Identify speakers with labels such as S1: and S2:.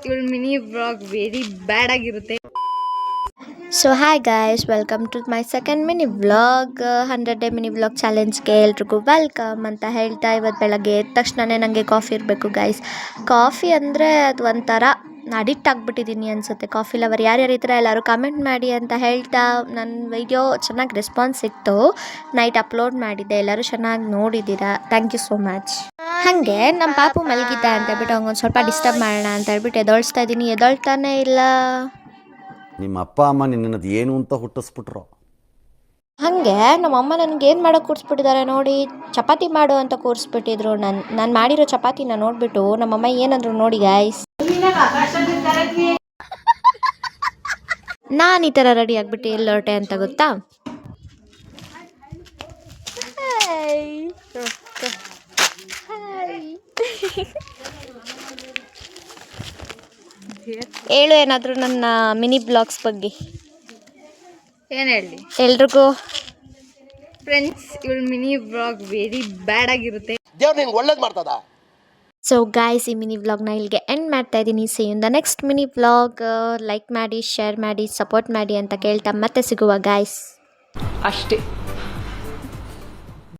S1: ಇವಳ mini vlog very bad ಆಗಿರುತ್ತೆ.
S2: So hi guys, welcome to my second mini vlog. 100 day mini vlog ಚಾಲೆಂಜ್ಗೆ ಎಲ್ರಿಗೂ welcome ಅಂತ ಹೇಳ್ತಾ, ಇವತ್ತು ಬೆಳಗ್ಗೆ ಎದ್ದ ತಕ್ಷಣವೇ ನನಗೆ ಕಾಫಿ ಇರಬೇಕು ಗೈಸ್. ಕಾಫಿ ಅಂದರೆ ಅದು ಒಂಥರ ಅಡಿಕ್ಟ್ ಆಗಿಬಿಟ್ಟಿದ್ದೀನಿ ಅನಿಸುತ್ತೆ. ಕಾಫಿ ಲವರ್ ಯಾರ್ಯಾರು ಇದ್ರೆ ಎಲ್ಲರೂ ಕಮೆಂಟ್ ಮಾಡಿ ಅಂತ ಹೇಳ್ತಾ, ನನ್ನ ವಿಡಿಯೋ ಚೆನ್ನಾಗಿ ರೆಸ್ಪಾನ್ಸ್ ಸಿಕ್ತು. ನೈಟ್ ಅಪ್ಲೋಡ್ ಮಾಡಿದ್ದೆ, ಎಲ್ಲರೂ ಚೆನ್ನಾಗಿ ನೋಡಿದ್ದೀರಾ, ಥ್ಯಾಂಕ್ ಯು ಸೋ ಮಚ್. ಹಾಗೆ ನಮ್ಮ ಪಾಪು ಮಲಗಿದ್ದ ಅಂತ ಹೇಳ್ಬಿಟ್ಟು ಅವ್ಗೊಂದು ಸ್ವಲ್ಪ ಡಿಸ್ಟರ್ಬ್ ಮಾಡೋಣ ಅಂತ ಹೇಳ್ಬಿಟ್ಟು ಎದೊಳಿಸ್ತಾ ಇದ್ದೀನಿ, ಎದೊಳ್ತಾನೆ ಇಲ್ಲ.
S3: ನಿಮ್ಮ ಅಪ್ಪ ಅಮ್ಮ ನಿನ್ನದು ಏನು ಅಂತ ಹುಟ್ಟಿಸ್ಬಿಟ್ರು.
S2: ಹಾಗೆ ನಮ್ಮಮ್ಮ ನನಗೆ ಏನು ಮಾಡೋಕೆ ಕೂರಿಸ್ಬಿಟ್ಟಿದ್ದಾರೆ ನೋಡಿ, ಚಪಾತಿ ಮಾಡು ಅಂತ ಕೂರಿಸ್ಬಿಟ್ಟಿದ್ರು. ನಾನು ಮಾಡಿರೋ ಚಪಾತಿನ ನೋಡಿಬಿಟ್ಟು ನಮ್ಮಮ್ಮ ಏನಂದ್ರು ನೋಡಿ ಗಾಯ್ಸ್. ನಾನು ಈ ಥರ ರೆಡಿ ಆಗಿಬಿಟ್ಟು ಎಲ್ಲಿ ಹೊರಟೆ ಅಂತ ಗೊತ್ತಾ? ಹೇಳು ಏನಾದರೂ ನನ್ನ ಮಿನಿ ಬ್ಲಾಗ್ಸ್ ಬಗ್ಗೆ.
S1: ಏನು ಹೇಳಿ
S2: ಎಲ್ರಿಗೂ
S1: ಫ್ರೆಂಡ್ಸ್, ಇವಳ ಮಿನಿ ವ್ಲಾಗ್ ವೆರಿ ಬ್ಯಾಡ್ ಆಗಿರುತ್ತೆ.
S4: ದೇವ್ರು ನಿಂಗೆ ಒಳ್ಳೇದು ಮಾಡ್ತದ.
S2: ಸೊ ಗಾಯ್ಸ್, ಈ ಮಿನಿ ವ್ಲಾಗ್ನ ಇಲ್ಲಿಗೆ ಎಂಡ್ ಮಾಡ್ತಾ ಇದ್ದೀನಿ. C in the next mini vlog. Like ಮಾಡಿ, ಶೇರ್ ಮಾಡಿ, ಸಪೋರ್ಟ್ ಮಾಡಿ ಅಂತ ಕೇಳ್ತಾ ಮತ್ತೆ ಸಿಗುವ ಗಾಯ್ಸ್.
S5: ಅಷ್ಟೇ.